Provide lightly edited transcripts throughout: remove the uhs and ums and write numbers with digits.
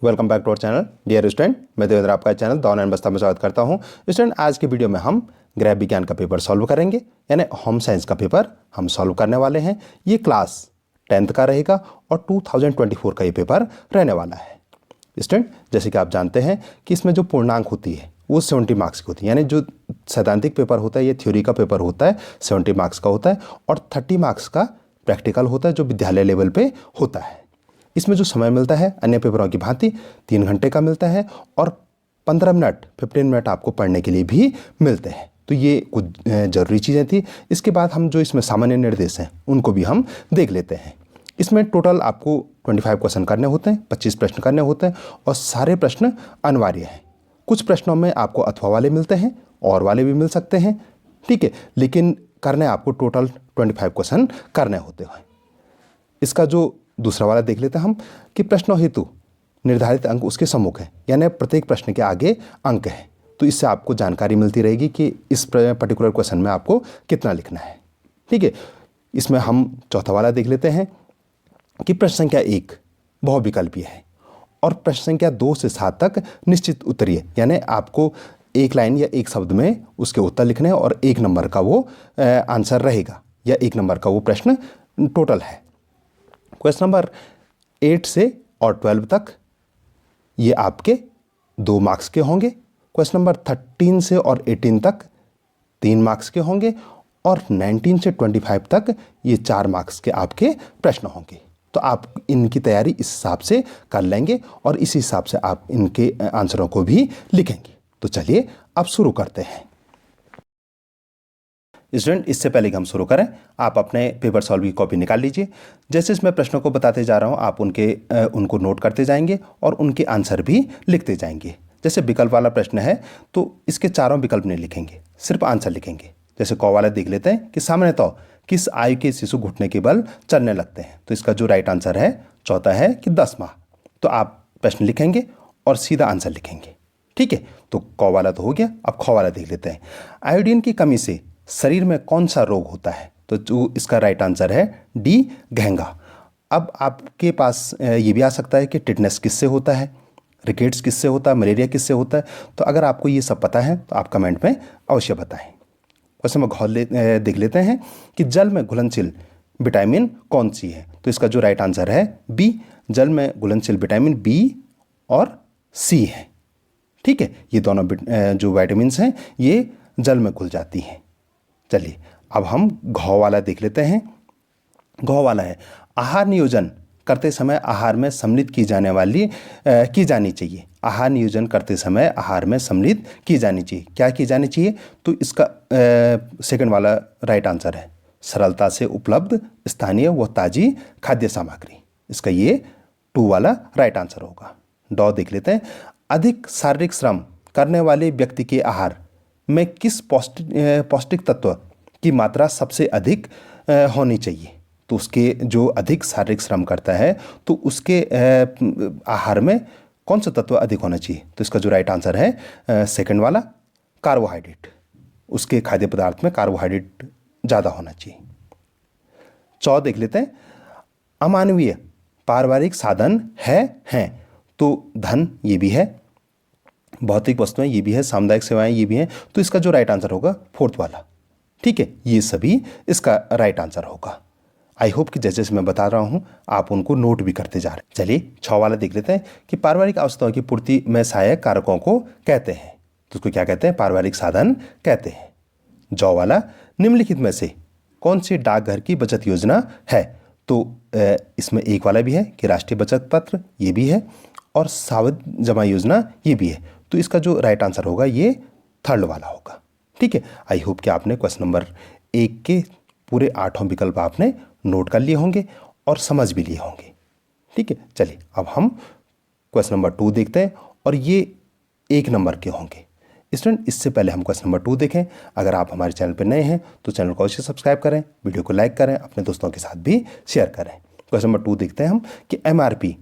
Welcome back to our channel dear student. मैं देवेंद्र आपका channel the online बस्ता में स्वागत करता हूं। स्टूडेंट, आज की वीडियो में हम गृह विज्ञान का पेपर सॉल्व करेंगे, यानी होम साइंस का पेपर हम सॉल्व करने वाले हैं। ये क्लास 10th का रहेगा और 2024 का ये पेपर रहने वाला है। स्टूडेंट, जैसे कि आप जानते हैं कि इसमें जो पूर्णांक होती है वो 70 मार्क्स की होती है, यानी जो सैद्धांतिक पेपर होता है ये थ्योरी का पेपर होता है 70 मार्क्स का होता है और 30 मार्क्स का प्रैक्टिकल होता है जो विद्यालय लेवल पे होता है। इसमें जो समय मिलता है अन्य पेपरों की भांति 3 घंटे का मिलता है और 15 मिनट आपको पढ़ने के लिए भी मिलते हैं। तो ये कुछ ज़रूरी चीज़ें थी। इसके बाद हम जो इसमें सामान्य निर्देश हैं उनको भी हम देख लेते हैं। इसमें टोटल आपको 25 क्वेश्चन करने होते हैं, 25 प्रश्न करने होते हैं और सारे प्रश्न अनिवार्य हैं। कुछ प्रश्नों में आपको अथवा वाले मिलते हैं और वाले भी मिल सकते हैं, ठीक है, लेकिन करने आपको टोटल 25 क्वेश्चन करने होते हैं। इसका जो दूसरा वाला देख लेते हैं हम कि प्रश्नों हेतु निर्धारित अंक उसके सम्मुख है, यानी प्रत्येक प्रश्न के आगे अंक है। तो इससे आपको जानकारी मिलती रहेगी कि इस पर्टिकुलर क्वेश्चन में आपको कितना लिखना है, ठीक है। इसमें हम चौथा वाला देख लेते हैं कि प्रश्न संख्या 1 बहुविकल्पीय है और प्रश्न संख्या 2 से 7 तक निश्चित उत्तरीय, यानी आपको एक लाइन या एक शब्द में उसके उत्तर लिखने हैं और 1 नंबर का वो आंसर रहेगा या 1 नंबर का वो प्रश्न टोटल है। क्वेश्चन नंबर 8 से और 12 तक ये आपके 2 मार्क्स के होंगे। क्वेश्चन नंबर 13 से और 18 तक 3 मार्क्स के होंगे और 19 से 25 तक ये 4 मार्क्स के आपके प्रश्न होंगे। तो आप इनकी तैयारी इस हिसाब से कर लेंगे और इस हिसाब से आप इनके आंसरों को भी लिखेंगे। तो चलिए अब शुरू करते हैं। स्टूडेंट, इससे पहले कि हम शुरू करें आप अपने पेपर सॉल्व की कॉपी निकाल लीजिए। जैसे इसमें प्रश्नों को बताते जा रहा हूँ आप उनको नोट करते जाएंगे और उनके आंसर भी लिखते जाएंगे। जैसे विकल्प वाला प्रश्न है तो इसके चारों विकल्प नहीं लिखेंगे, सिर्फ आंसर लिखेंगे। जैसे क वाला देख लेते हैं कि सामान्यतः किस आयु के शिशु घुटने के बल चलने लगते हैं। तो इसका जो राइट आंसर है चौथा है कि 10 माह। तो आप प्रश्न लिखेंगे और सीधा आंसर लिखेंगे, ठीक है। तो क वाला तो हो गया। अब ख वाला देख लेते हैं। आयोडीन की कमी से शरीर में कौन सा रोग होता है? तो जो इसका राइट आंसर है डी, घेंगा। अब आपके पास ये भी आ सकता है कि टिटनेस किससे होता है, रिकेट्स किससे होता है, मलेरिया किससे होता है। तो अगर आपको ये सब पता है तो आप कमेंट में अवश्य बताएं। वैसे में देख लेते हैं कि जल में घुलनशील विटामिन कौन सी है। तो इसका जो राइट आंसर है बी, जल में घुलनशील विटामिन बी और सी है, ठीक है। ये दोनों जो विटामिन हैं ये जल में घुल जाती हैं। चलिए अब हम घ वाला देख लेते हैं। घ वाला है आहार नियोजन करते समय आहार में सम्मिलित की जानी चाहिए। आहार नियोजन करते समय आहार में सम्मिलित की जानी चाहिए। क्या की जानी चाहिए? तो इसका सेकंड वाला राइट आंसर है सरलता से उपलब्ध स्थानीय व ताजी खाद्य सामग्री। इसका ये 2 वाला राइट आंसर होगा। ड देख लेते हैं। अधिक शारीरिक श्रम करने वाले व्यक्ति के आहार में किस पौष्टिक तत्व की मात्रा सबसे अधिक होनी चाहिए? तो उसके जो अधिक शारीरिक श्रम करता है तो उसके आहार में कौन सा तत्व अधिक होना चाहिए? तो इसका जो राइट आंसर है सेकंड वाला कार्बोहाइड्रेट। उसके खाद्य पदार्थ में कार्बोहाइड्रेट ज़्यादा होना चाहिए। चौ देख लेते हैं। अमानवीय पारिवारिक साधन हैं। तो धन ये भी है, भौतिक वस्तुएं ये भी है, सामुदायिक सेवाएं ये भी हैं। तो इसका जो राइट आंसर होगा 4th वाला, ठीक है। ये सभी इसका राइट आंसर होगा। आई होप कि जैसे मैं बता रहा हूं आप उनको नोट भी करते जा रहे हैं। चलिए 6 वाला देख लेते हैं कि पारिवारिक आवश्यकताओं की पूर्ति में सहायक कारकों को कहते हैं। तो उसको क्या कहते हैं? पारिवारिक साधन कहते हैं। जौ वाला निम्नलिखित में से कौन सी डाकघर की बचत योजना है? तो इसमें एक वाला भी है कि राष्ट्रीय बचत पत्र ये भी है और सावधि जमा योजना ये भी है। तो इसका जो राइट आंसर होगा ये 3rd वाला होगा, ठीक है। आई होप कि आपने क्वेश्चन नंबर 1 के पूरे 8 विकल्प आपने नोट कर लिए होंगे और समझ भी लिए होंगे, ठीक है। चलिए अब हम क्वेश्चन नंबर 2 देखते हैं और ये 1 नंबर के होंगे। स्टूडेंट, इससे पहले हम क्वेश्चन नंबर 2 देखें। अगर आप हमारे चैनल पर नए हैं तो चैनल को अवश्य सब्सक्राइब करें, वीडियो को लाइक करें, अपने दोस्तों के साथ भी शेयर करें। क्वेश्चन नंबर 2 देखते हैं हम कि MRP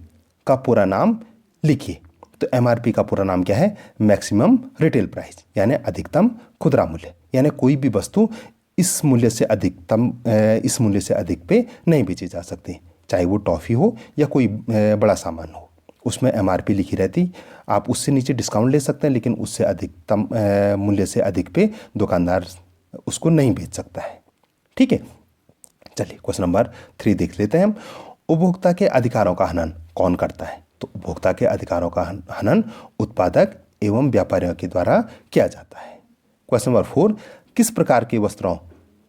का पूरा नाम लिखिए। तो MRP का पूरा नाम क्या है? मैक्सिमम रिटेल प्राइस, यानी अधिकतम खुदरा मूल्य। यानी कोई भी वस्तु इस मूल्य से अधिक पे नहीं बेची जा सकती, चाहे वो टॉफ़ी हो या कोई बड़ा सामान हो। उसमें MRP लिखी रहती, आप उससे नीचे डिस्काउंट ले सकते हैं, लेकिन उससे अधिकतम मूल्य से अधिक पे दुकानदार उसको नहीं बेच सकता है। ठीक है, चलिए क्वेश्चन नंबर 3 देख लेते हैं हम। उपभोक्ता के अधिकारों का हनन कौन करता है? तो उपभोक्ता के अधिकारों का हनन उत्पादक एवं व्यापारियों के द्वारा किया जाता है। क्वेश्चन नंबर 4, किस प्रकार के वस्त्रों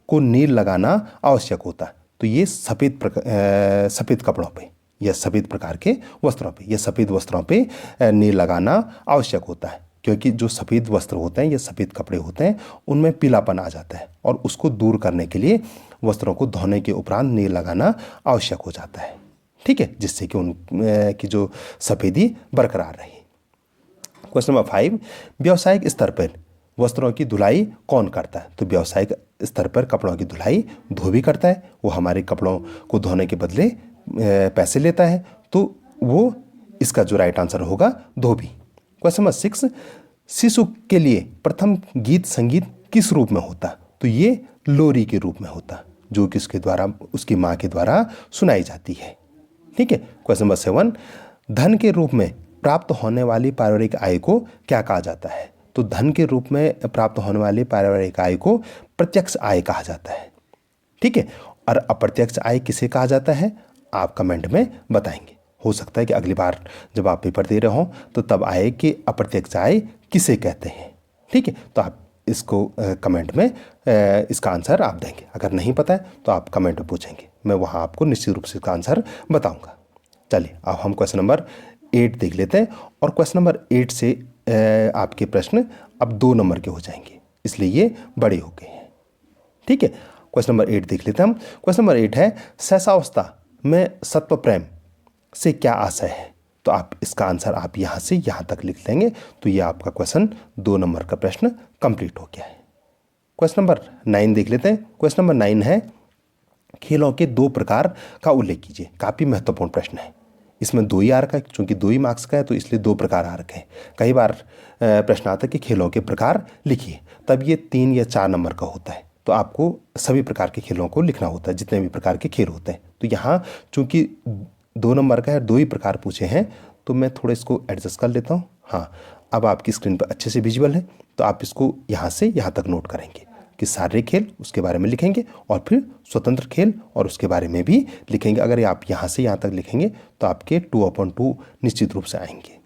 को नील लगाना आवश्यक होता है? तो ये सफ़ेद कपड़ों पे या सफ़ेद प्रकार के वस्त्रों पे या सफ़ेद वस्त्रों पे नील लगाना आवश्यक होता है, क्योंकि जो सफ़ेद वस्त्र होते हैं या सफ़ेद कपड़े होते हैं उनमें पीलापन आ जाता है, और उसको दूर करने के लिए वस्त्रों को धोने के उपरांत नील लगाना आवश्यक हो जाता है। ठीक है, जिससे कि उनकी जो सफ़ेदी बरकरार रहे। क्वेश्चन नंबर 5, व्यावसायिक स्तर पर वस्त्रों की धुलाई कौन करता है? तो व्यावसायिक स्तर पर कपड़ों की धुलाई धोबी करता है। वो हमारे कपड़ों को धोने के बदले पैसे लेता है, तो वो इसका जो राइट आंसर होगा धोबी। क्वेश्चन नंबर 6, शिशु के लिए प्रथम गीत संगीत किस रूप में होता? तो ये लोरी के रूप में होता, जो कि उसके द्वारा उसकी माँ के द्वारा सुनाई जाती है। ठीक है, क्वेश्चन नंबर 7, धन के रूप में प्राप्त होने वाली पारिवारिक आय को क्या कहा जाता है? तो धन के रूप में प्राप्त होने वाली पारिवारिक आय को प्रत्यक्ष आय कहा जाता है। ठीक है, और अप्रत्यक्ष आय किसे कहा जाता है? आप कमेंट में बताएंगे। हो सकता है कि अगली बार जब आप पेपर दे रहे हो तो तब आए कि अप्रत्यक्ष आय किसे कहते हैं। ठीक है, तो आप इसको कमेंट में इसका आंसर आप देंगे। अगर नहीं पता है तो आप कमेंट में पूछेंगे, मैं वहाँ आपको निश्चित रूप से इसका आंसर बताऊँगा। चलिए अब हम क्वेश्चन नंबर 8 देख लेते हैं, और क्वेश्चन नंबर 8 से आपके प्रश्न अब 2 नंबर के हो जाएंगे, इसलिए ये बड़े हो गए हैं। ठीक है, क्वेश्चन नंबर 8 देख लेते हैं हम। क्वेश्चन नंबर 8 है, सहसावस्था में सत्व प्रेम से क्या आशय है? तो आप इसका आंसर आप यहाँ से यहाँ तक लिख लेंगे, तो ये आपका क्वेश्चन 2 नंबर का प्रश्न कंप्लीट हो गया है। क्वेश्चन नंबर 9 देख लेते हैं। क्वेश्चन नंबर 9 है, खेलों के 2 प्रकार का उल्लेख कीजिए। काफ़ी महत्वपूर्ण प्रश्न है, इसमें 2 ही आ रखा है, चूंकि 2 ही मार्क्स का है तो इसलिए 2 प्रकार आ रखे हैं। कई बार प्रश्न आता है कि खेलों के प्रकार लिखिए, तब ये 3 या 4 नंबर का होता है, तो आपको सभी प्रकार के खेलों को लिखना होता है, जितने भी प्रकार के खेल होते हैं। तो यहाँ चूंकि 2 नंबर का है, 2 ही प्रकार पूछे हैं, तो मैं थोड़ा इसको एडजस्ट कर लेता हूँ। हाँ, अब आपकी स्क्रीन पर अच्छे से विजुअल है, तो आप इसको यहाँ से यहाँ तक नोट करेंगे कि शारीरिक खेल उसके बारे में लिखेंगे, और फिर स्वतंत्र खेल और उसके बारे में भी लिखेंगे। अगर आप यहाँ से यहाँ तक लिखेंगे तो आपके 2/2 निश्चित रूप से आएंगे।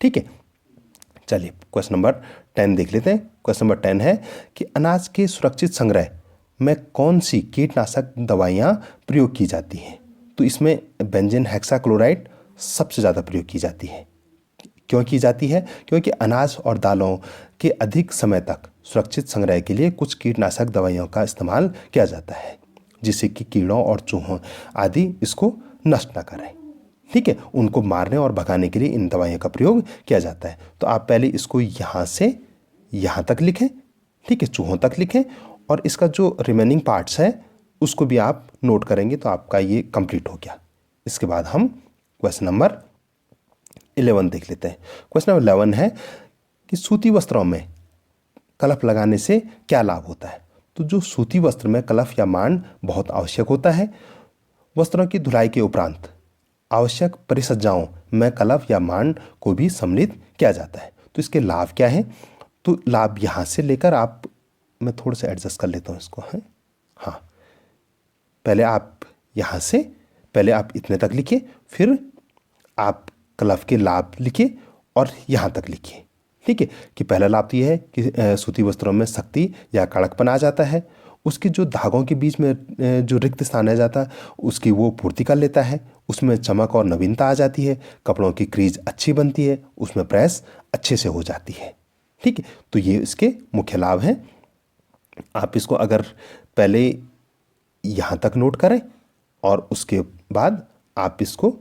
ठीक है, चलिए क्वेश्चन नंबर 10 देख लेते हैं। क्वेश्चन नंबर 10 है कि अनाज के सुरक्षित संग्रह में कौन सी कीटनाशक दवाइयाँ प्रयोग की जाती हैं? तो इसमें बेंजीन हेक्साक्लोराइड सबसे ज़्यादा प्रयोग की जाती है। क्यों की जाती है? क्योंकि अनाज और दालों के अधिक समय तक सुरक्षित संग्रह के लिए कुछ कीटनाशक दवाइयों का इस्तेमाल किया जाता है, जिससे कि कीड़ों और चूहों आदि इसको नष्ट न करें। ठीक है, उनको मारने और भगाने के लिए इन दवाइयों का प्रयोग किया जाता है। तो आप पहले इसको यहाँ से यहाँ तक लिखें, ठीक है, चूहों तक लिखें, और इसका जो रिमेनिंग पार्ट्स है उसको भी आप नोट करेंगे, तो आपका ये कंप्लीट हो गया। इसके बाद हम क्वेश्चन नंबर 11 देख लेते हैं। क्वेश्चन नंबर 11 है कि सूती वस्त्रों में कलफ लगाने से क्या लाभ होता है? तो जो सूती वस्त्र में कलफ या मांड बहुत आवश्यक होता है। वस्त्रों की धुलाई के उपरांत आवश्यक परिसज्जाओं में कलफ या मांड को भी सम्मिलित किया जाता है। तो इसके लाभ क्या है? तो लाभ यहाँ से लेकर आप, मैं थोड़ा सा एडजस्ट कर लेता हूँ इसको, है हाँ, पहले आप यहाँ से पहले आप इतने तक लिखिए, फिर आप कलफ के लाभ लिखिए और यहाँ तक लिखिए। ठीक है, कि पहला लाभ तो यह है कि सूती वस्त्रों में सख्ती या कड़कपन आ जाता है। उसके जो धागों के बीच में जो रिक्त स्थान रह जाता है उसकी वो पूर्ति कर लेता है। उसमें चमक और नवीनता आ जाती है। कपड़ों की क्रीज अच्छी बनती है, उसमें प्रेस अच्छे से हो जाती है। ठीक है, तो ये इसके मुख्य लाभ हैं। आप इसको अगर पहले यहाँ तक नोट करें और उसके बाद आप इसको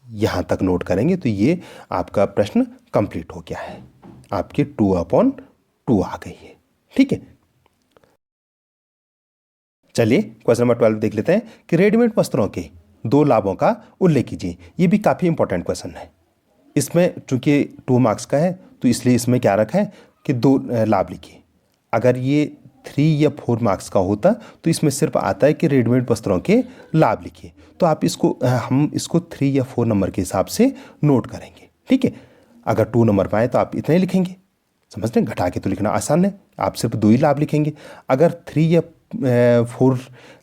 यहाँ तक नोट करेंगे तो ये आपका प्रश्न कंप्लीट हो गया है। आपके 2/2 आ गई है। ठीक है, चलिए क्वेश्चन नंबर 12 देख लेते हैं कि रेडीमेड वस्त्रों के 2 लाभों का उल्लेख कीजिए। ये भी काफ़ी इंपॉर्टेंट क्वेश्चन है। इसमें चूंकि 2 मार्क्स का है तो इसलिए इसमें क्या रखा है कि 2 लाभ लिखिए। अगर ये 3 या 4 मार्क्स का होता तो इसमें सिर्फ आता है कि रेडीमेड वस्त्रों के लाभ लिखिए। तो आप इसको हम इसको 3 या 4 नंबर के हिसाब से नोट करेंगे, ठीक है। अगर 2 नंबर पाए तो आप इतने लिखेंगे, समझ रहे हैं, घटा के तो लिखना आसान है, आप सिर्फ 2 ही लाभ लिखेंगे। अगर 3 या 4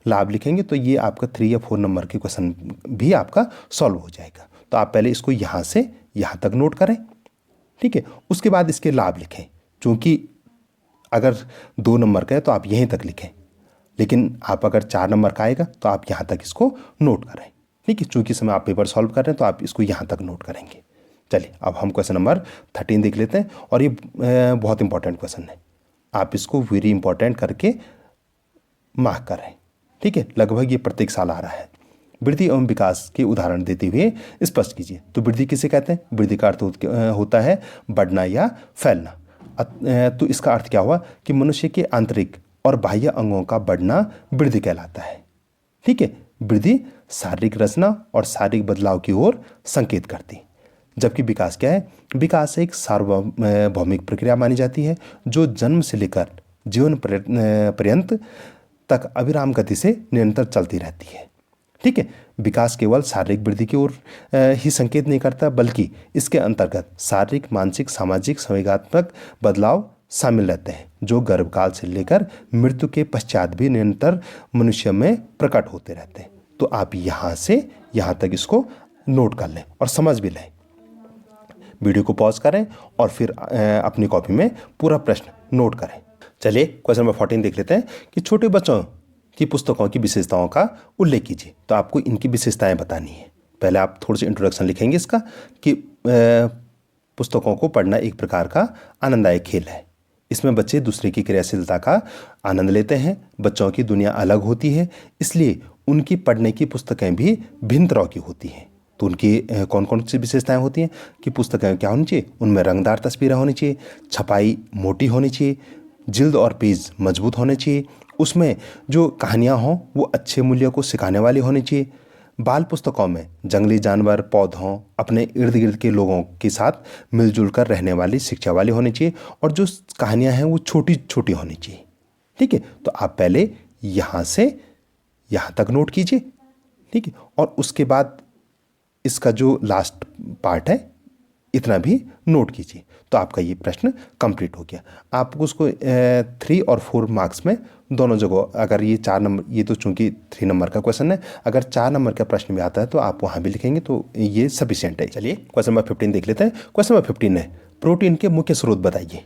लाभ लिखेंगे तो ये आपका 3 या 4 नंबर के क्वेश्चन भी आपका सॉल्व हो जाएगा। तो आप पहले इसको यहाँ से यहाँ तक नोट करें, ठीक है। उसके बाद इसके लाभ लिखें, क्योंकि अगर 2 नंबर का है तो आप यहीं तक लिखें, लेकिन आप अगर 4 नंबर का आएगा तो आप यहाँ तक इसको नोट करें, ठीक है। चूँकि समय आप पेपर सॉल्व कर रहे हैं तो आप इसको यहाँ तक नोट करेंगे। चलिए अब हम क्वेश्चन नंबर 13 देख लेते हैं, और ये बहुत इंपॉर्टेंट क्वेश्चन है, आप इसको वेरी इंपॉर्टेंट करके मार्क करें, ठीक है। लगभग ये प्रत्येक साल आ रहा है। वृद्धि एवं विकास के उदाहरण देते हुए स्पष्ट कीजिए। तो वृद्धि किसे कहते हैं? वृद्धि का अर्थ होता है बढ़ना या फैलना। तो इसका अर्थ क्या हुआ कि मनुष्य के आंतरिक और बाह्य अंगों का बढ़ना वृद्धि कहलाता है, ठीक है। वृद्धि शारीरिक रचना और शारीरिक बदलाव की ओर संकेत करती, जबकि विकास क्या है? विकास एक सार्वभौमिक प्रक्रिया मानी जाती है जो जन्म से लेकर जीवन पर्यंत तक अविराम गति से निरंतर चलती रहती है, ठीक है। विकास केवल शारीरिक वृद्धि की ओर ही संकेत नहीं करता, बल्कि इसके अंतर्गत शारीरिक, मानसिक, सामाजिक, संवेगात्मक बदलाव शामिल रहते हैं जो गर्भकाल से लेकर मृत्यु के पश्चात भी निरंतर मनुष्य में प्रकट होते रहते हैं। तो आप यहाँ से यहाँ तक इसको नोट कर लें और समझ भी लें। वीडियो को पॉज करें और फिर अपनी कॉपी में पूरा प्रश्न नोट करें। चलिए क्वेश्चन नंबर 14 देख लेते हैं कि छोटे बच्चों की पुस्तकों की विशेषताओं का उल्लेख कीजिए। तो आपको इनकी विशेषताएं बतानी है। पहले आप थोड़ी सी इंट्रोडक्शन लिखेंगे इसका कि पुस्तकों को पढ़ना एक प्रकार का आनंददायक खेल है। इसमें बच्चे दूसरे की क्रियाशीलता का आनंद लेते हैं। बच्चों की दुनिया अलग होती है, इसलिए उनकी पढ़ने की पुस्तकें भी भिन्न तरह की होती हैं। तो उनकी कौन कौन सी विशेषताएं होती हैं कि पुस्तकें क्या होनी चाहिए? उनमें रंगदार तस्वीरें होनी चाहिए, छपाई मोटी होनी चाहिए, जिल्द और पेज मजबूत होने चाहिए, उसमें जो कहानियाँ हों वो अच्छे मूल्यों को सिखाने वाली होनी चाहिए। बाल पुस्तकों में जंगली जानवर, पौधों, अपने इर्द गिर्द के लोगों के साथ मिलजुल कर रहने वाली शिक्षा वाली होनी चाहिए, और जो कहानियाँ हैं वो छोटी छोटी होनी चाहिए, ठीक है। तो आप पहले यहाँ से यहाँ तक नोट कीजिए, ठीक है, और उसके बाद इसका जो लास्ट पार्ट है इतना भी नोट कीजिए। तो आपका ये प्रश्न कंप्लीट हो गया। आपको उसको 3 और 4 मार्क्स में दोनों जगह, अगर ये 4 नंबर, ये तो चूंकि 3 नंबर का क्वेश्चन है, अगर 4 नंबर का प्रश्न भी आता है तो आप वहाँ भी लिखेंगे, तो ये सफिशिएंट है। चलिए क्वेश्चन नंबर 15 देख लेते हैं। क्वेश्चन नंबर 15 है, प्रोटीन के मुख्य स्रोत बताइए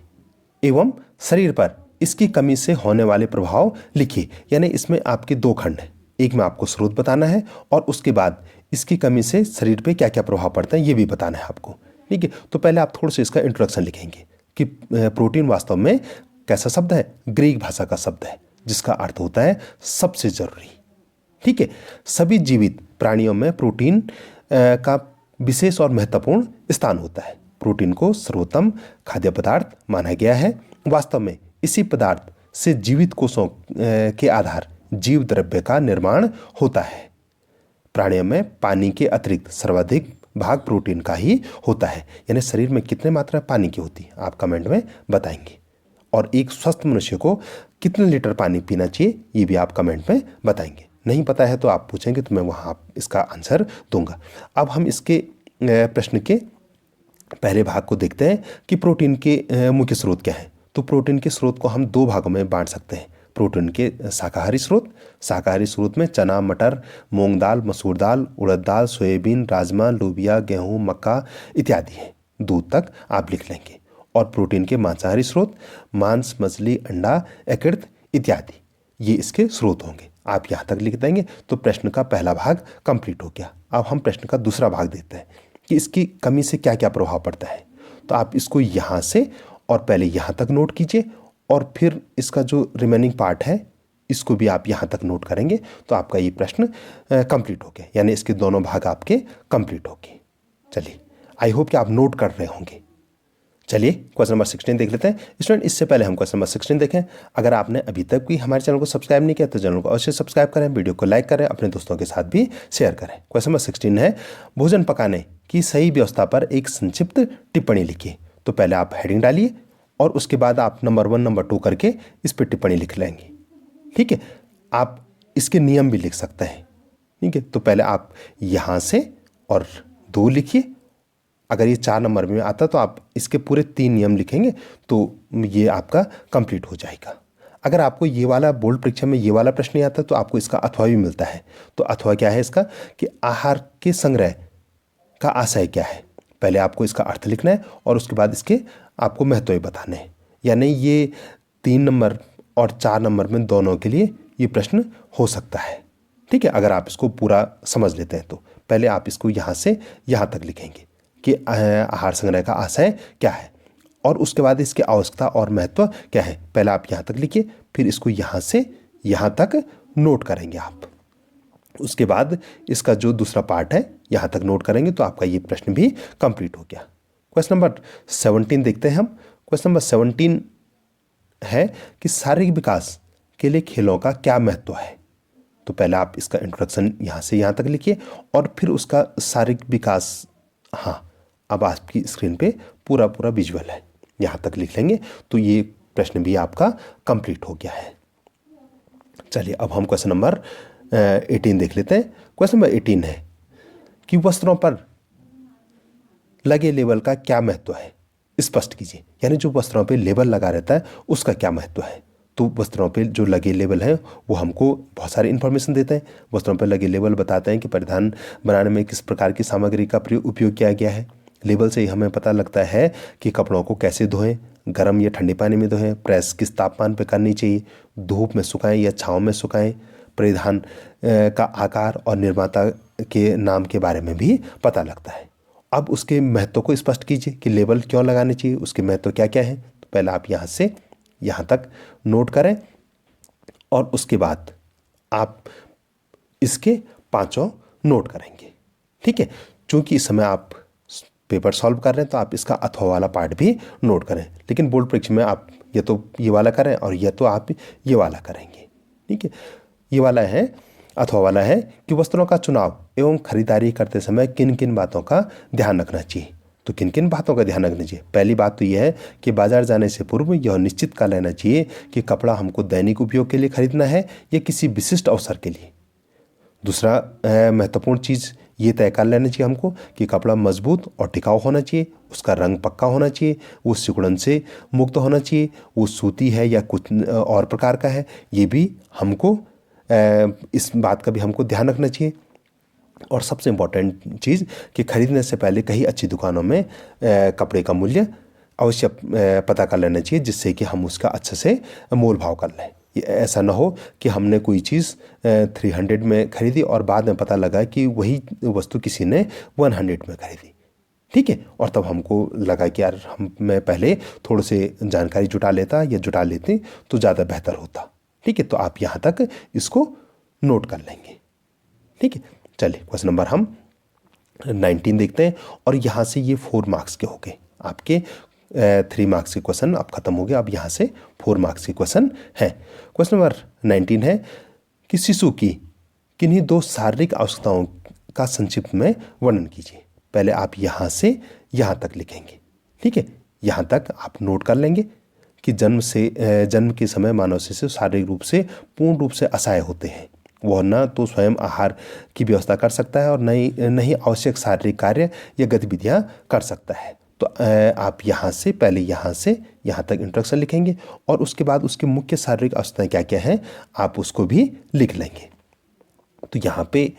एवं शरीर पर इसकी कमी से होने वाले प्रभाव लिखिए। यानी इसमें आपके 2 खंड हैं, एक में आपको स्रोत बताना है और उसके बाद इसकी कमी से शरीर पे क्या क्या प्रभाव पड़ता है ये भी बताना है आपको, ठीक है। तो पहले आप थोड़ा सा इसका इंट्रोडक्शन लिखेंगे कि प्रोटीन वास्तव में कैसा शब्द है? ग्रीक भाषा का शब्द है जिसका अर्थ होता है सबसे जरूरी, ठीक है। सभी जीवित प्राणियों में प्रोटीन का विशेष और महत्वपूर्ण स्थान होता है। प्रोटीन को सर्वोत्तम खाद्य पदार्थ माना गया है। वास्तव में इसी पदार्थ से जीवित कोषों के आधार जीव द्रव्य का निर्माण होता है। प्राणियों में पानी के अतिरिक्त सर्वाधिक भाग प्रोटीन का ही होता है। यानी शरीर में कितने मात्रा पानी की होती है आप कमेंट में बताएंगे। और एक स्वस्थ मनुष्य को कितने लीटर पानी पीना चाहिए ये भी आप कमेंट में बताएंगे। नहीं पता है तो आप पूछेंगे तो मैं वहाँ इसका आंसर दूंगा। अब हम इसके प्रश्न के पहले भाग को देखते हैं कि प्रोटीन के मुख्य स्रोत क्या है। तो प्रोटीन के स्रोत को हम 2 भागों में बांट सकते हैं। प्रोटीन के शाकाहारी स्रोत में चना, मटर, मूंग दाल, मसूर दाल, उड़द दाल, सोयाबीन, राजमा, लोबिया, गेहूं, मक्का इत्यादि हैं। दूध तक आप लिख लेंगे। और प्रोटीन के मांसाहारी स्रोत मांस, मछली, अंडा, यकृत इत्यादि, ये इसके स्रोत होंगे। आप यहाँ तक लिख देंगे तो प्रश्न का पहला भाग कंप्लीट हो गया। अब हम प्रश्न का दूसरा भाग देखते हैं कि इसकी कमी से क्या क्या प्रभाव पड़ता है। तो आप इसको यहाँ से और पहले यहाँ तक नोट कीजिए, और फिर इसका जो रिमेनिंग पार्ट है इसको भी आप यहाँ तक नोट करेंगे तो आपका ये प्रश्न कंप्लीट हो गया। यानी इसके दोनों भाग आपके कंप्लीट हो गए। चलिए, आई होप कि आप नोट कर रहे होंगे। चलिए क्वेश्चन नंबर 16 देख लेते हैं। स्टूडेंट, इससे पहले हम क्वेश्चन नंबर 16 देखें, अगर आपने अभी तक भी हमारे चैनल को सब्सक्राइब नहीं किया तो चैनल को अवश्य सब्सक्राइब करें, वीडियो को लाइक करें, अपने दोस्तों के साथ भी शेयर करें। क्वेश्चन नंबर 16 है, भोजन पकाने की सही व्यवस्था पर एक संक्षिप्त टिप्पणी लिखिए। तो पहले आप हेडिंग डालिए और उसके बाद आप नंबर 1 नंबर 2 करके इस पर टिप्पणी लिख लेंगे। ठीक है, आप इसके नियम भी लिख सकते हैं। ठीक है, तो पहले आप यहाँ से और 2 लिखिए। अगर ये 4 नंबर में आता तो आप इसके पूरे 3 नियम लिखेंगे तो ये आपका कंप्लीट हो जाएगा। अगर आपको ये वाला बोर्ड परीक्षा में ये वाला प्रश्न नहीं आता तो आपको इसका अथवा भी मिलता है। तो अथवा क्या है इसका, कि आहार के संग्रह का आशय क्या है। पहले आपको इसका अर्थ लिखना है और उसके बाद इसके आपको महत्व बताने हैं। यानी ये 3 नंबर और 4 नंबर में दोनों के लिए ये प्रश्न हो सकता है। ठीक है, अगर आप इसको पूरा समझ लेते हैं तो पहले आप इसको यहाँ से यहाँ तक लिखेंगे कि आहार संग्रह का आशय क्या है और उसके बाद इसकी आवश्यकता और महत्व क्या है। पहले आप यहाँ तक लिखिए, फिर इसको यहाँ से यहाँ तक नोट करेंगे आप। उसके बाद इसका जो दूसरा पार्ट है यहाँ तक नोट करेंगे तो आपका ये प्रश्न भी कंप्लीट हो गया। क्वेश्चन नंबर 17 देखते हैं हम। क्वेश्चन नंबर 17 है कि शारीरिक विकास के लिए खेलों का क्या महत्व है। तो पहले आप इसका इंट्रोडक्शन यहाँ से यहाँ तक लिखिए और फिर उसका शारीरिक विकास, हाँ अब आपकी स्क्रीन पे पूरा पूरा विजुअल है, यहाँ तक लिख लेंगे तो ये प्रश्न भी आपका कंप्लीट हो गया है। चलिए अब हम क्वेश्चन नंबर 18 देख लेते हैं। क्वेश्चन नंबर 18 है कि वस्त्रों पर लगे लेबल का क्या महत्व है, स्पष्ट कीजिए। यानी जो वस्त्रों पे लेबल लगा रहता है उसका क्या महत्व है। तो वस्त्रों पे जो लगे लेबल हैं वो हमको बहुत सारी इन्फॉर्मेशन देते हैं। वस्त्रों पर लगे लेबल बताते हैं कि परिधान बनाने में किस प्रकार की सामग्री का उपयोग किया गया है। लेबल से ही हमें पता लगता है कि कपड़ों को कैसे धोएं, गर्म या ठंडे पानी में धोएं, प्रेस किस तापमान पर करनी चाहिए, धूप में सुखाएं या छाँव में सुखाएं, परिधान का आकार और निर्माता के नाम के बारे में भी पता लगता है। अब उसके महत्व को स्पष्ट कीजिए कि लेबल क्यों लगाने चाहिए, उसके महत्व क्या क्या है। तो पहले आप यहाँ से यहाँ तक नोट करें और उसके बाद आप इसके 5 नोट करेंगे। ठीक है, चूँकि इस समय आप पेपर सॉल्व कर रहे हैं तो आप इसका अथवा वाला पार्ट भी नोट करें, लेकिन बोर्ड परीक्षा में आप ये तो ये वाला करें और ये तो आप ये वाला करेंगे। ठीक है, ये वाला है अथवा वाला है कि वस्त्रों का चुनाव एवं खरीदारी करते समय किन किन बातों का ध्यान रखना चाहिए। तो किन किन बातों का ध्यान रखना चाहिए। पहली बात तो यह है कि बाजार जाने से पूर्व यह निश्चित कर लेना चाहिए कि कपड़ा हमको दैनिक उपयोग के लिए खरीदना है या किसी विशिष्ट अवसर के लिए। दूसरा महत्वपूर्ण चीज़ ये तय कर लेना चाहिए हमको कि कपड़ा मजबूत और टिकाऊ होना चाहिए, उसका रंग पक्का होना चाहिए, वो सिकुड़न से मुक्त होना चाहिए, वो सूती है या कुछ और प्रकार का है, ये भी हमको इस बात का भी हमको ध्यान रखना चाहिए। और सबसे इम्पोर्टेंट चीज़ कि खरीदने से पहले कहीं अच्छी दुकानों में कपड़े का मूल्य अवश्य पता कर लेना चाहिए, जिससे कि हम उसका अच्छे से मोल भाव कर लें। ऐसा ना हो कि हमने कोई चीज़ 300 में खरीदी और बाद में पता लगा कि वही वस्तु किसी ने 100 में खरीदी। ठीक है, और तब हमको लगा कि यार मैं पहले थोड़े से जानकारी जुटा लेता या जुटा लेते तो ज़्यादा बेहतर होता। ठीक है, तो आप यहाँ तक इसको नोट कर लेंगे। ठीक है, चलिए क्वेश्चन नंबर हम 19 देखते हैं और यहाँ से ये 4 मार्क्स के हो गए आपके। 3 मार्क्स के क्वेश्चन अब खत्म हो गए। अब यहाँ से 4 मार्क्स के क्वेश्चन हैं। क्वेश्चन नंबर 19 है कि शिशु की किन्हीं 2 शारीरिक आवश्यकताओं का संक्षिप्त में वर्णन कीजिए। पहले आप यहाँ से यहाँ तक लिखेंगे। ठीक है, यहाँ तक आप नोट कर लेंगे कि जन्म के समय मानव शिशु शारीरिक रूप से पूर्ण रूप से असहाय होते हैं। वह न तो स्वयं आहार की व्यवस्था कर सकता है और न ही आवश्यक शारीरिक कार्य या गतिविधियाँ कर सकता है। तो आप यहाँ से पहले यहाँ से यहाँ तक इंट्रोडक्शन लिखेंगे और उसके बाद उसकी मुख्य शारीरिक आवश्यकताएं क्या क्या हैं आप उसको भी लिख लेंगे। तो यहाँ पे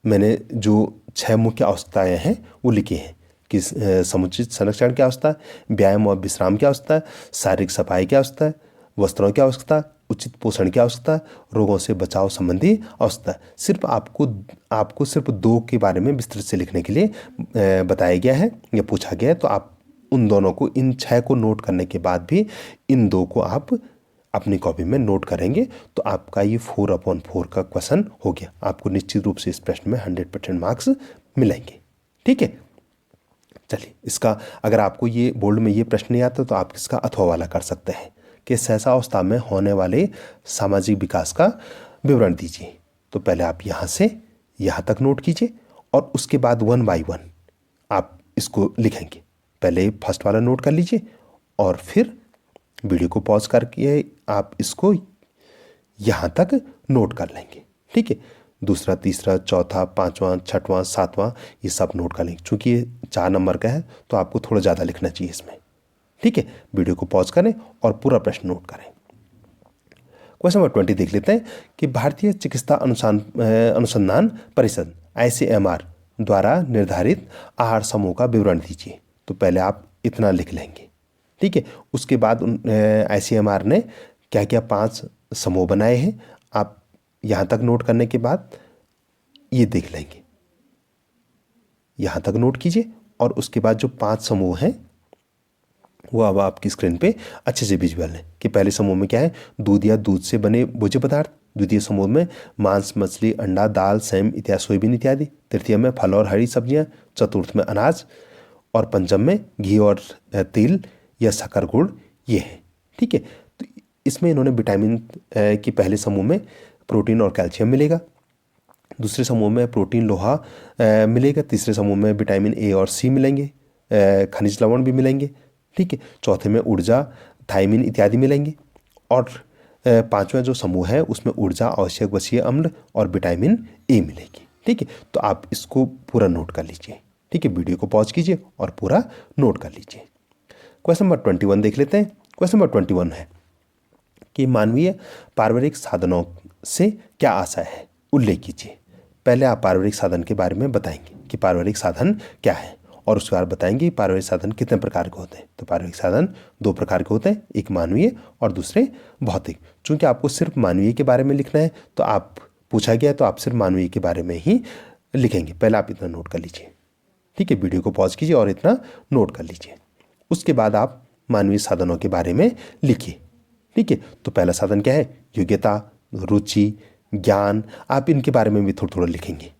मैंने जो 6 मुख्य आवश्यकताएं हैं वो लिखी हैं कि समुचित संरक्षण की आवश्यकता, व्यायाम और विश्राम की आवश्यकता, शारीरिक सफाई की आवश्यकता, वस्त्रों की आवश्यकता, उचित पोषण की आवश्यकता, रोगों से बचाव संबंधी आवश्यकता। सिर्फ आपको सिर्फ 2 के बारे में विस्तृत से लिखने के लिए बताया गया है या पूछा गया है। तो आप उन दोनों को, इन 6 को नोट करने के बाद भी इन 2 को आप अपनी कॉपी में नोट करेंगे तो आपका ये 4/4 का क्वेश्चन हो गया। आपको निश्चित रूप से इस प्रश्न में 100% मार्क्स मिलेंगे। ठीक है, चलिए इसका अगर आपको ये बोर्ड में ये प्रश्न नहीं आता तो आप इसका अथवा वाला कर सकते हैं कि सहसा अवस्था में होने वाले सामाजिक विकास का विवरण दीजिए। तो पहले आप यहाँ से यहाँ तक नोट कीजिए और उसके बाद 1 बाय 1 आप इसको लिखेंगे। पहले फर्स्ट वाला नोट कर लीजिए और फिर वीडियो को पॉज करके आप इसको यहाँ तक नोट कर लेंगे। ठीक है, दूसरा, तीसरा, चौथा, पाँचवां, छठवां, सातवां, ये सब नोट कर लेंगे। चूँकि ये 4 नंबर का है तो आपको थोड़ा ज़्यादा लिखना चाहिए इसमें। ठीक है, वीडियो को पॉज करें और पूरा प्रश्न नोट करें। क्वेश्चन नंबर 20 देख लेते हैं कि भारतीय चिकित्सा अनुसंधान परिषद ICMR द्वारा निर्धारित आहार समूह का विवरण दीजिए। तो पहले आप इतना लिख लेंगे। ठीक है, उसके बाद ICMR ने क्या क्या 5 समूह बनाए हैं, आप यहाँ तक नोट करने के बाद ये देख लेंगे। यहाँ तक नोट कीजिए और उसके बाद जो 5 समूह हैं वो अब आपकी स्क्रीन पे अच्छे से विजुअल है कि पहले समूह में क्या है, दूध या दूध से बने भोज्य पदार्थ। द्वितीय समूह में मांस, मछली, अंडा, दाल, सेम इत्यादि, सोयाबीन इत्यादि। तृतीय में फल और हरी सब्जियां। चतुर्थ में अनाज और पंचम में घी और तिल या शक्कर, गुड़, ये है। ठीक है, तो इसमें इन्होंने विटामिन की पहले समूह में प्रोटीन और कैल्शियम मिलेगा, दूसरे समूह में प्रोटीन, लोहा मिलेगा, तीसरे समूह में विटामिन A और C मिलेंगे, खनिज लवण भी मिलेंगे। ठीक है, चौथे में ऊर्जा, थायमिन इत्यादि मिलेंगे और पांचवा जो समूह है उसमें ऊर्जा, आवश्यक वसीय अम्ल और विटामिन A मिलेगी। ठीक है, तो आप इसको पूरा नोट कर लीजिए। ठीक है, वीडियो को पॉज कीजिए और पूरा नोट कर लीजिए। क्वेश्चन नंबर 21 देख लेते हैं। क्वेश्चन नंबर 21 है कि मानवीय पारिवारिक साधनों से क्या आशय है, उल्लेख कीजिए। पहले आप पारिवारिक साधन के बारे में बताएंगे कि पारिवारिक साधन क्या है और उसके बाद बताएंगे पारिवारिक साधन कितने प्रकार के होते हैं। तो पारिवारिक साधन 2 प्रकार के होते हैं, एक मानवीय और दूसरे भौतिक। चूंकि आपको सिर्फ मानवीय के बारे में लिखना है तो आप पूछा गया तो आप सिर्फ मानवीय के बारे में ही लिखेंगे। पहले आप इतना नोट कर लीजिए। ठीक है, वीडियो को पॉज कीजिए और इतना नोट कर लीजिए। उसके बाद आप मानवीय साधनों के बारे में लिखिए। ठीक है, तो पहला साधन क्या है, योग्यता, रुचि, ज्ञान। आप इनके बारे में भी थोड़ा थोड़ा लिखेंगे।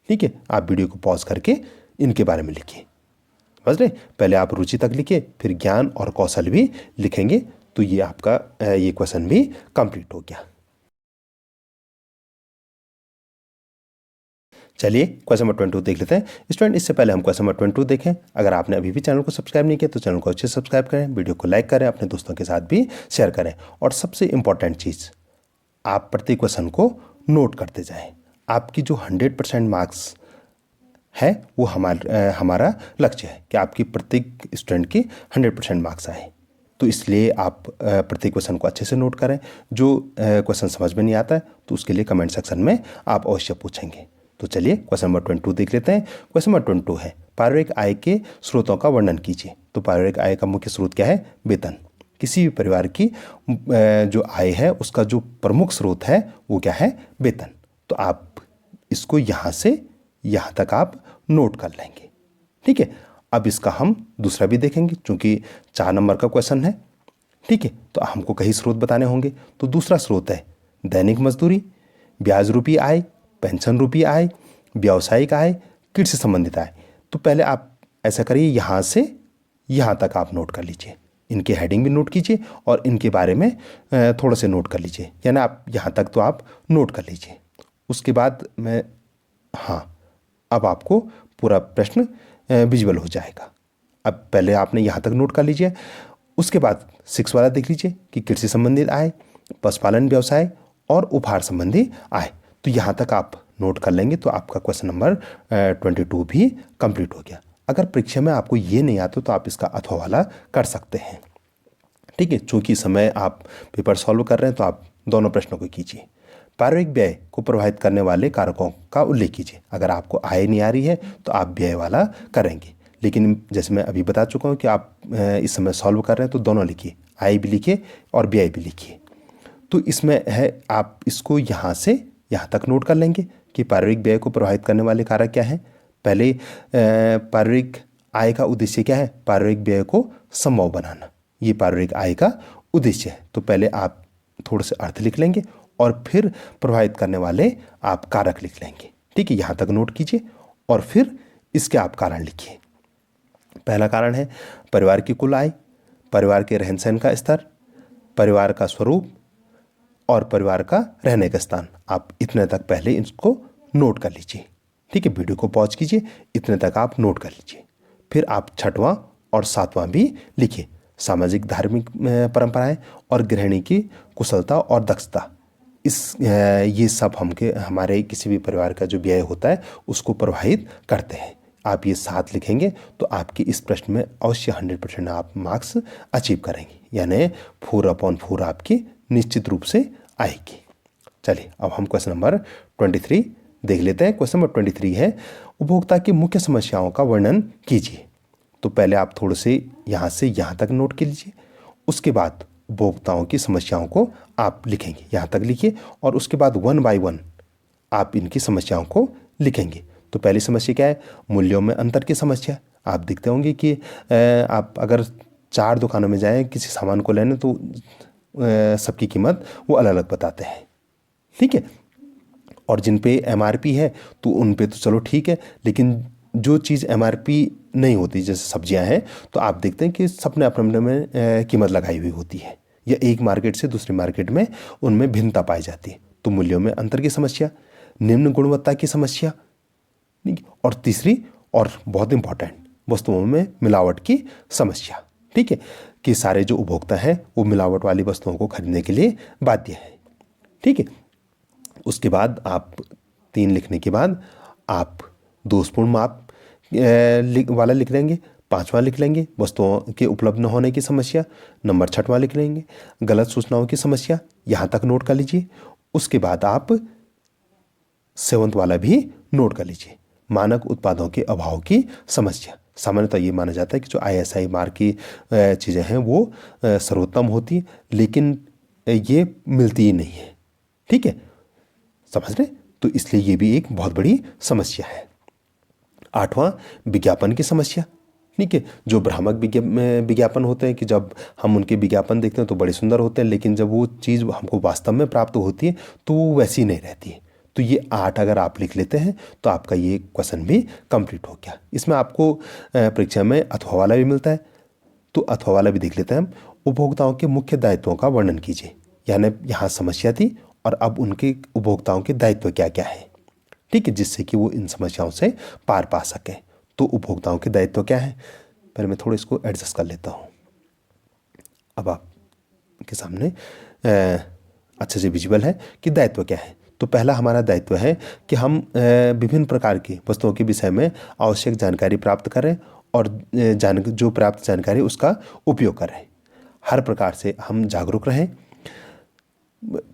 ठीक है, आप वीडियो को पॉज करके इनके बारे में लिखिए। समझ रहे, पहले आप रुचि तक लिखिए, फिर ज्ञान और कौशल भी लिखेंगे। तो ये आपका ये क्वेश्चन भी कंप्लीट हो गया। चलिए क्वेश्चन नंबर 22 देख लेते हैं। स्टूडेंट, इससे पहले हम क्वेश्चन नंबर 22 देखें, अगर आपने अभी भी चैनल को सब्सक्राइब नहीं किया तो चैनल को अच्छे से सब्सक्राइब करें, वीडियो को लाइक करें, अपने दोस्तों के साथ भी शेयर करें और सबसे इंपॉर्टेंट चीज़, आप प्रति क्वेश्चन को नोट करते जाएं। आपकी जो 100% मार्क्स है वो हमारा लक्ष्य है कि आपकी प्रत्येक स्टूडेंट की 100% मार्क्स आए। तो इसलिए आप प्रत्येक क्वेश्चन को अच्छे से नोट करें। जो क्वेश्चन समझ में नहीं आता है तो उसके लिए कमेंट सेक्शन में आप अवश्य पूछेंगे। तो चलिए क्वेश्चन नंबर 22 देख लेते हैं। क्वेश्चन नंबर 22 है, पारिवारिक आय के स्रोतों का वर्णन कीजिए। तो पारिवारिक आय का मुख्य स्रोत क्या है, वेतन। किसी भी परिवार की जो आय है उसका जो प्रमुख स्रोत है वो क्या है, वेतन। तो आप इसको यहाँ से यहाँ तक आप नोट कर लेंगे। ठीक है, अब इसका हम दूसरा भी देखेंगे क्योंकि 4 नंबर का क्वेश्चन है। ठीक है, तो हमको कई स्रोत बताने होंगे। तो दूसरा स्रोत है दैनिक मजदूरी, ब्याज रूपी आय, पेंशन रूपी आय, व्यावसायिक आय, कृषि संबंधित आय। तो पहले आप ऐसा करिए, यहाँ से यहाँ तक आप नोट कर लीजिए। इनके हेडिंग भी नोट कीजिए और इनके बारे में थोड़ा से नोट कर लीजिए, यानी आप यहाँ तक तो आप नोट कर लीजिए। उसके बाद मैं अब आपको पूरा प्रश्न विजुअल हो जाएगा। अब पहले आपने यहाँ तक नोट कर लीजिए। उसके बाद 6 वाला देख लीजिए कि कृषि संबंधित आय, पशुपालन व्यवसाय और उपहार संबंधी आय। तो यहाँ तक आप नोट कर लेंगे तो आपका क्वेश्चन नंबर 22 भी कंप्लीट हो गया। अगर परीक्षा में आपको ये नहीं आता तो आप इसका अथवा वाला कर सकते हैं। ठीक है, चूँकि समय आप पेपर सॉल्व कर रहे हैं तो आप दोनों प्रश्नों को कीजिए। पारिवारिक व्यय को प्रभावित करने वाले कारकों का उल्लेख कीजिए। अगर आपको आय नहीं आ रही है तो आप व्यय वाला करेंगे, लेकिन जैसे मैं अभी बता चुका हूँ कि आप इस समय सॉल्व कर रहे हैं तो दोनों लिखिए, आय भी लिखिए और व्यय भी लिखिए। तो इसमें है, आप इसको यहाँ से यहाँ तक नोट कर लेंगे कि पारिवारिक व्यय को प्रभावित करने वाले कारक क्या हैं। पहले पारिवारिक आय का उद्देश्य क्या है, पारिवारिक व्यय को संभव बनाना, ये पारिवारिक आय का उद्देश्य है। तो पहले आप थोड़े से अर्थ लिख लेंगे और फिर प्रभावित करने वाले आप कारक लिख लेंगे। ठीक है, यहाँ तक नोट कीजिए और फिर इसके आप कारण लिखिए। पहला कारण है परिवार की कुल आय, परिवार के रहन सहन का स्तर, परिवार का स्वरूप और परिवार का रहने का स्थान। आप इतने तक पहले इसको नोट कर लीजिए। ठीक है, वीडियो को पॉज कीजिए, इतने तक आप नोट कर लीजिए। फिर आप 6वां और 7वां भी लिखिए। सामाजिक धार्मिक परंपराएं और गृहिणी की कुशलता और दक्षता, ये सब हमारे किसी भी परिवार का जो व्यय होता है उसको प्रभावित करते हैं। आप ये 7 लिखेंगे तो आपकी इस प्रश्न में अवश्य 100% आप मार्क्स अचीव करेंगे, यानी 4/4 आपकी निश्चित रूप से आएगी। चलिए अब हम क्वेश्चन नंबर 23 देख लेते हैं। क्वेश्चन नंबर 23 है, उपभोक्ता की मुख्य समस्याओं का वर्णन कीजिए। तो पहले आप थोड़े से यहाँ से यहाँ तक नोट कर लीजिए, उसके बाद उपभोक्ताओं की समस्याओं को आप लिखेंगे, यहाँ तक लिखिए, और उसके बाद 1 बाय 1 आप इनकी समस्याओं को लिखेंगे। तो पहली समस्या क्या है, मूल्यों में अंतर की समस्या। आप देखते होंगे कि आप अगर 4 दुकानों में जाएं किसी सामान को लेने तो सबकी कीमत वो अलग अलग बताते हैं, ठीक है। और जिन पे MRP है तो उन पे तो चलो ठीक है, लेकिन जो चीज़ MRP नहीं होती, जैसे सब्जियां हैं, तो आप देखते हैं कि सबने अपने अपने में कीमत लगाई हुई होती है, या एक मार्केट से दूसरी मार्केट में उनमें भिन्नता पाई जाती है। तो मूल्यों में अंतर की समस्या, निम्न गुणवत्ता की समस्या, और तीसरी और बहुत इंपॉर्टेंट, वस्तुओं में मिलावट की समस्या, ठीक है, कि सारे जो उपभोक्ता हैं वो मिलावट वाली वस्तुओं को खरीदने के लिए बाध्य है, ठीक है। उसके बाद आप 3 लिखने के बाद आप दोषपूर्ण माप वाला लिख लेंगे, 5वां लिख लेंगे वस्तुओं के उपलब्ध न होने की समस्या, नंबर 6वां लिख लेंगे गलत सूचनाओं की समस्या, यहाँ तक नोट कर लीजिए। उसके बाद आप 7वां वाला भी नोट कर लीजिए, मानक उत्पादों के अभाव की समस्या। सामान्यतः ये माना जाता है कि जो ISI मार्क की चीज़ें हैं वो सर्वोत्तम होती है, लेकिन ये मिलती ही नहीं है, ठीक है, समझ रहे। तो इसलिए ये भी एक बहुत बड़ी समस्या है। 8वां विज्ञापन की समस्या, ठीक है, जो भ्रामक विज्ञापन होते हैं कि जब हम उनके विज्ञापन देखते हैं तो बड़े सुंदर होते हैं, लेकिन जब वो चीज़ हमको वास्तव में प्राप्त होती है तो वो वैसी नहीं रहती है। तो ये 8 अगर आप लिख लेते हैं तो आपका ये क्वेश्चन भी कंप्लीट हो गया। इसमें आपको परीक्षा में अथवा वाला भी मिलता है, तो अथवा वाला भी देख लेते हैं हम। उपभोक्ताओं के मुख्य दायित्वों का वर्णन कीजिए, यानी यहाँ समस्या थी और अब उनके उपभोक्ताओं के दायित्व क्या क्या है, ठीक है, जिससे कि वो इन समस्याओं से पार पा सकें। तो उपभोक्ताओं के दायित्व क्या है, पहले मैं थोड़ा इसको एडजस्ट कर लेता हूँ। अब आपके सामने अच्छे से विजुअल है कि दायित्व क्या है। तो पहला हमारा दायित्व है कि हम विभिन्न प्रकार की वस्तुओं के विषय में आवश्यक जानकारी प्राप्त करें और जो प्राप्त जानकारी उसका उपयोग करें। हर प्रकार से हम जागरूक रहें।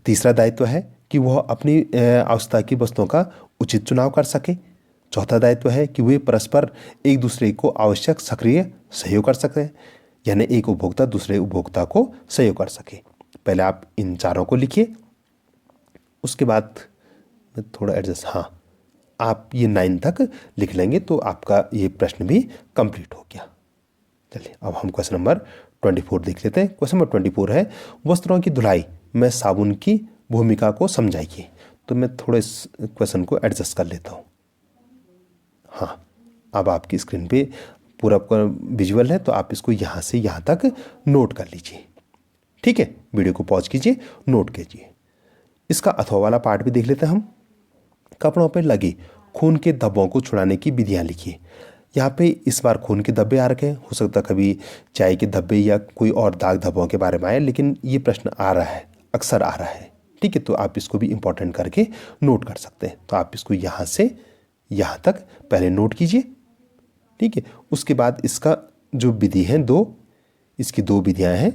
तीसरा दायित्व है कि वह अपनी आवश्यकता की वस्तुओं का उचित चुनाव कर सके। चौथा दायित्व है कि वे परस्पर एक दूसरे को आवश्यक सक्रिय सहयोग कर सकें, यानी एक उपभोक्ता दूसरे उपभोक्ता को सहयोग कर सके। पहले आप इन चारों को लिखिए, उसके बाद थोड़ा एडजस्ट, हाँ, आप ये 9 तक लिख लेंगे तो आपका ये प्रश्न भी कंप्लीट हो गया। चलिए अब हम क्वेश्चन नंबर 24 देख लेते हैं। क्वेश्चन नंबर 24 है, वस्त्रों की धुलाई में साबुन की भूमिका को समझाइए। तो मैं थोड़ा इस क्वेश्चन को एडजस्ट कर लेता हूँ। हाँ, अब आपकी स्क्रीन पे पूरा विजुअल है, तो आप इसको यहाँ से यहाँ तक नोट कर लीजिए, ठीक है। वीडियो को पॉज कीजिए, नोट कीजिए। इसका अथवा वाला पार्ट भी देख लेते हैं हम। कपड़ों पर लगे खून के धब्बों को छुड़ाने की विधियाँ लिखिए। यहाँ पे इस बार खून के धब्बे आ रखे हैं, हो सकता कभी चाय के धब्बे या कोई और दाग धब्बों के बारे में आए, लेकिन ये प्रश्न आ रहा है, अक्सर आ रहा है, ठीक है। तो आप इसको भी इंपॉर्टेंट करके नोट कर सकते हैं। तो आप इसको यहाँ से यहाँ तक पहले नोट कीजिए, ठीक है। उसके बाद इसका जो विधि है इसकी 2 विधियाँ हैं,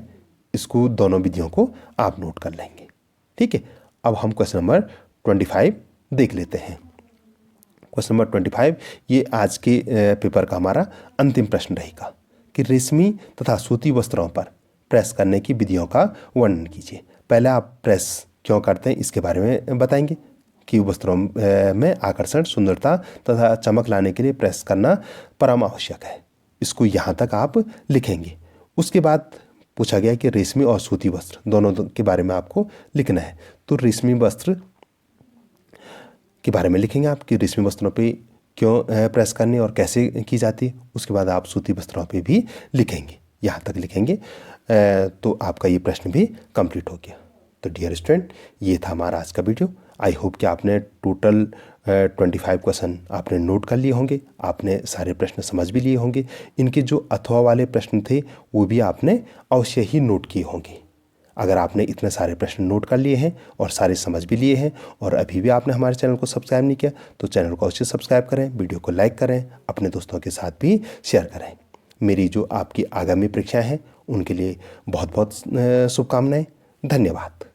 इसको दोनों विधियों को आप नोट कर लेंगे, ठीक है। अब हम क्वेश्चन नंबर 25 देख लेते हैं। क्वेश्चन नंबर 25 ये आज के पेपर का हमारा अंतिम प्रश्न रहेगा कि रेशमी तथा सूती वस्त्रों पर प्रेस करने की विधियों का वर्णन कीजिए। पहले आप प्रेस क्यों करते हैं इसके बारे में बताएंगे कि वस्त्रों में आकर्षण, सुंदरता तथा चमक लाने के लिए प्रेस करना परम आवश्यक है। इसको यहाँ तक आप लिखेंगे। उसके बाद पूछा गया कि रेशमी और सूती वस्त्र दोनों के बारे में आपको लिखना है। तो रेशमी वस्त्र के बारे में लिखेंगे आप कि रेशमी वस्त्रों पे क्यों प्रेस करनी और कैसे की जाती है। उसके बाद आप सूती वस्त्रों पे भी लिखेंगे, यहाँ तक लिखेंगे, तो आपका ये प्रश्न भी कंप्लीट हो गया। तो डियर स्टूडेंट, ये था हमारा आज का वीडियो। आई होप कि आपने टोटल 25 क्वेश्चन आपने नोट कर लिए होंगे, आपने सारे प्रश्न समझ भी लिए होंगे। इनके जो अथवा वाले प्रश्न थे वो भी आपने अवश्य ही नोट किए होंगे। अगर आपने इतने सारे प्रश्न नोट कर लिए हैं और सारे समझ भी लिए हैं और अभी भी आपने हमारे चैनल को सब्सक्राइब नहीं किया तो चैनल को अवश्य सब्सक्राइब करें, वीडियो को लाइक करें, अपने दोस्तों के साथ भी शेयर करें। मेरी जो आपकी आगामी परीक्षाएं हैं उनके लिए बहुत बहुत शुभकामनाएं। धन्यवाद।